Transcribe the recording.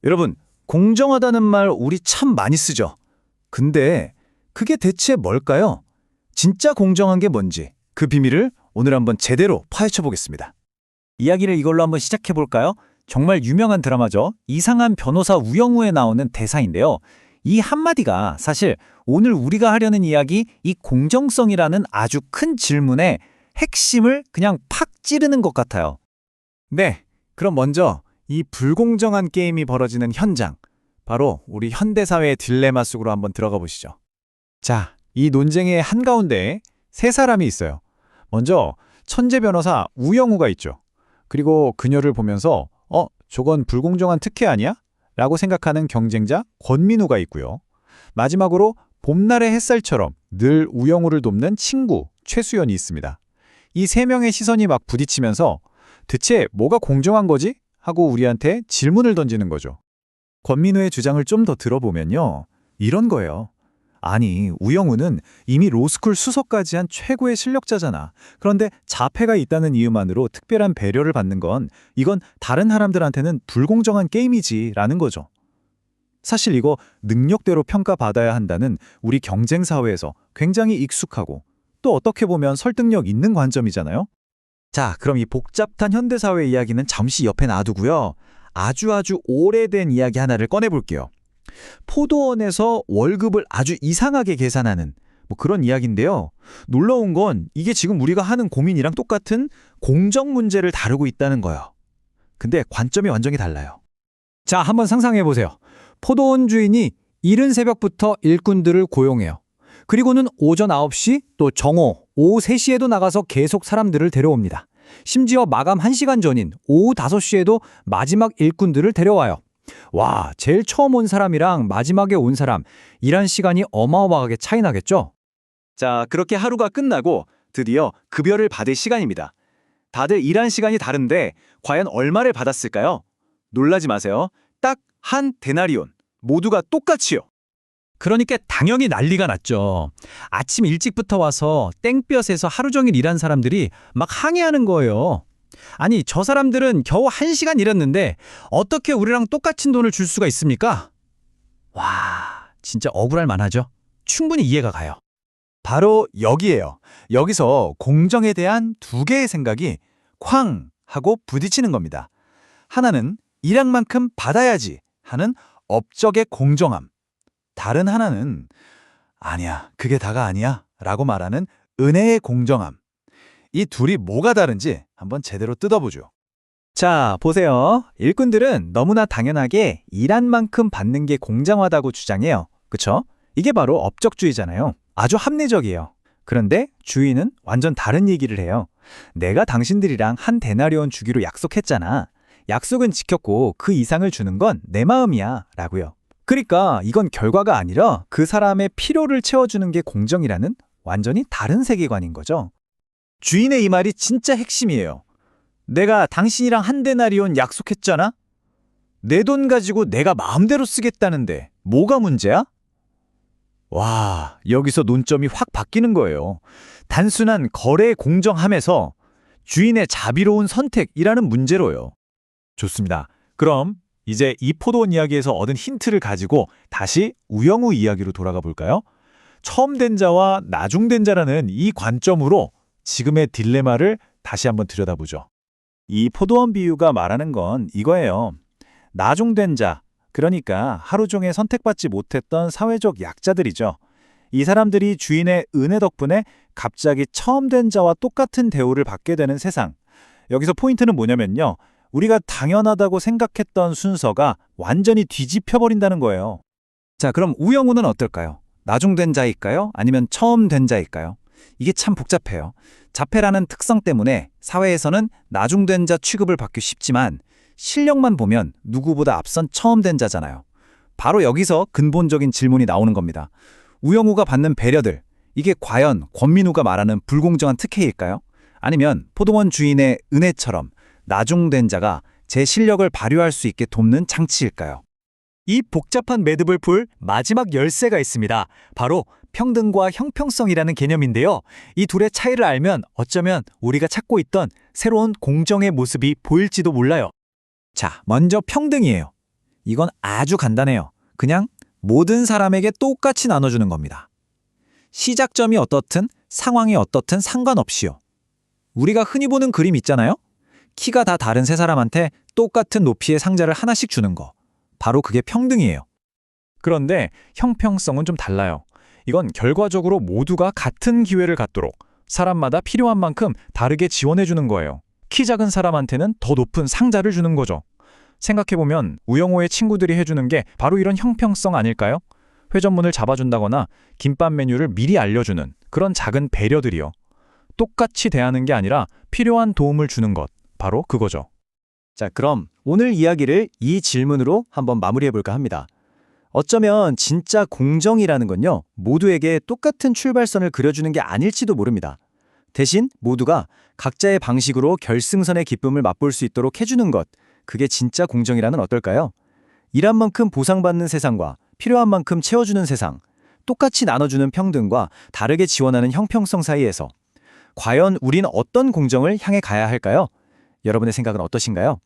여러분, 공정하다는 말 우리 참 많이 쓰죠. 근데 그게 대체 뭘까요? 진짜 공정한 게 뭔지 그 비밀을 오늘 한번 제대로 파헤쳐 보겠습니다. 이야기를 이걸로 한번 시작해 볼까요? 정말 유명한 드라마죠. 이상한 변호사 우영우에 나오는 대사인데요. 이 한마디가 사실 오늘 우리가 하려는 이야기, 이 공정성이라는 아주 큰 질문의 핵심을 그냥 팍 찌르는 것 같아요. 네, 그럼 먼저 이 불공정한 게임이 벌어지는 현장, 바로 우리 현대사회의 딜레마 속으로 한번 들어가 보시죠. 자, 이 논쟁의 한가운데에 세 사람이 있어요. 먼저 천재 변호사 우영우가 있죠. 그리고 그녀를 보면서 저건 불공정한 특혜 아니야? 라고 생각하는 경쟁자 권민우가 있고요. 마지막으로 봄날의 햇살처럼 늘 우영우를 돕는 친구 최수연이 있습니다. 이 세 명의 시선이 막 부딪히면서 대체 뭐가 공정한 거지? 하고 우리한테 질문을 던지는 거죠. 권민우의 주장을 좀 더 들어보면요. 이런 거예요. 아니, 우영우는 이미 로스쿨 수석까지 한 최고의 실력자잖아. 그런데 자폐가 있다는 이유만으로 특별한 배려를 받는 건 이건 다른 사람들한테는 불공정한 게임이지 라는 거죠. 사실 이거 능력대로 평가받아야 한다는 우리 경쟁사회에서 굉장히 익숙하고 또 어떻게 보면 설득력 있는 관점이잖아요. 자, 그럼 이 복잡한 현대사회 이야기는 잠시 옆에 놔두고요. 아주 오래된 이야기 하나를 꺼내볼게요. 포도원에서 월급을 아주 이상하게 계산하는 그런 이야기인데요. 놀라운 건 이게 지금 우리가 하는 고민이랑 똑같은 공정 문제를 다루고 있다는 거예요. 근데 관점이 완전히 달라요. 자, 한번 상상해 보세요. 포도원 주인이 이른 새벽부터 일꾼들을 고용해요. 그리고는 오전 9시 또 정오, 오후 3시에도 나가서 계속 사람들을 데려옵니다. 심지어 마감 1시간 전인 오후 5시에도 마지막 일꾼들을 데려와요. 와, 제일 처음 온 사람이랑 마지막에 온 사람, 일한 시간이 어마어마하게 차이 나겠죠? 자, 그렇게 하루가 끝나고 드디어 급여를 받을 시간입니다. 다들 일한 시간이 다른데 과연 얼마를 받았을까요? 놀라지 마세요. 딱 한 데나리온. 모두가 똑같이요. 그러니까 당연히 난리가 났죠. 아침 일찍부터 와서 땡볕에서 하루 종일 일한 사람들이 막 항의하는 거예요. 아니, 저 사람들은 겨우 1시간 일했는데 어떻게 우리랑 똑같은 돈을 줄 수가 있습니까? 와, 진짜 억울할 만하죠. 충분히 이해가 가요. 바로 여기에요. 여기서 공정에 대한 두 개의 생각이 쾅 하고 부딪히는 겁니다. 하나는 일한 만큼 받아야지 하는 업적의 공정함. 다른 하나는 아니야, 그게 다가 아니야 라고 말하는 은혜의 공정함. 이 둘이 뭐가 다른지 한번 제대로 뜯어보죠. 자, 보세요. 일꾼들은 너무나 당연하게 일한 만큼 받는 게 공정하다고 주장해요. 그쵸? 이게 바로 업적주의잖아요. 아주 합리적이에요. 그런데 주인은 완전 다른 얘기를 해요. 내가 당신들이랑 한 데나리온 주기로 약속했잖아. 약속은 지켰고 그 이상을 주는 건 내 마음이야 라고요. 그러니까 이건 결과가 아니라 그 사람의 필요를 채워주는 게 공정이라는 완전히 다른 세계관인 거죠. 주인의 이 말이 진짜 핵심이에요. 내가 당신이랑 한 데나리온 약속했잖아? 내 돈 가지고 내가 마음대로 쓰겠다는데 뭐가 문제야? 와, 여기서 논점이 확 바뀌는 거예요. 단순한 거래의 공정함에서 주인의 자비로운 선택이라는 문제로요. 좋습니다. 그럼 이제 이 포도원 이야기에서 얻은 힌트를 가지고 다시 우영우 이야기로 돌아가 볼까요? 처음 된 자와 나중된 자라는 이 관점으로 지금의 딜레마를 다시 한번 들여다보죠. 이 포도원 비유가 말하는 건 이거예요. 나중된 자, 그러니까 하루 종일 선택받지 못했던 사회적 약자들이죠. 이 사람들이 주인의 은혜 덕분에 갑자기 처음 된 자와 똑같은 대우를 받게 되는 세상. 여기서 포인트는 뭐냐면요. 우리가 당연하다고 생각했던 순서가 완전히 뒤집혀버린다는 거예요. 자, 그럼 우영우는 어떨까요? 나중된 자일까요? 아니면 처음 된 자일까요? 이게 참 복잡해요. 자폐라는 특성 때문에 사회에서는 나중된 자 취급을 받기 쉽지만 실력만 보면 누구보다 앞선 처음 된 자잖아요. 바로 여기서 근본적인 질문이 나오는 겁니다. 우영우가 받는 배려들, 이게 과연 권민우가 말하는 불공정한 특혜일까요? 아니면 포도원 주인의 은혜처럼 나중된 자가 제 실력을 발휘할 수 있게 돕는 장치일까요? 이 복잡한 매듭을 풀 마지막 열쇠가 있습니다. 바로 평등과 형평성이라는 개념인데요. 이 둘의 차이를 알면 어쩌면 우리가 찾고 있던 새로운 공정의 모습이 보일지도 몰라요. 자, 먼저 평등이에요. 이건 아주 간단해요. 그냥 모든 사람에게 똑같이 나눠주는 겁니다. 시작점이 어떻든 상황이 어떻든 상관없이요. 우리가 흔히 보는 그림 있잖아요? 키가 다 다른 세 사람한테 똑같은 높이의 상자를 하나씩 주는 거. 바로 그게 평등이에요. 그런데 형평성은 좀 달라요. 이건 결과적으로 모두가 같은 기회를 갖도록 사람마다 필요한 만큼 다르게 지원해주는 거예요. 키 작은 사람한테는 더 높은 상자를 주는 거죠. 생각해보면 우영호의 친구들이 해주는 게 바로 이런 형평성 아닐까요? 회전문을 잡아준다거나 김밥 메뉴를 미리 알려주는 그런 작은 배려들이요. 똑같이 대하는 게 아니라 필요한 도움을 주는 것, 바로 그거죠. 자, 그럼 오늘 이야기를 이 질문으로 한번 마무리해볼까 합니다. 어쩌면 진짜 공정이라는 건요, 모두에게 똑같은 출발선을 그려주는 게 아닐지도 모릅니다. 대신 모두가 각자의 방식으로 결승선의 기쁨을 맛볼 수 있도록 해주는 것, 그게 진짜 공정이라는 어떨까요? 일한 만큼 보상받는 세상과 필요한 만큼 채워주는 세상, 똑같이 나눠주는 평등과 다르게 지원하는 형평성 사이에서 과연 우린 어떤 공정을 향해 가야 할까요? 여러분의 생각은 어떠신가요?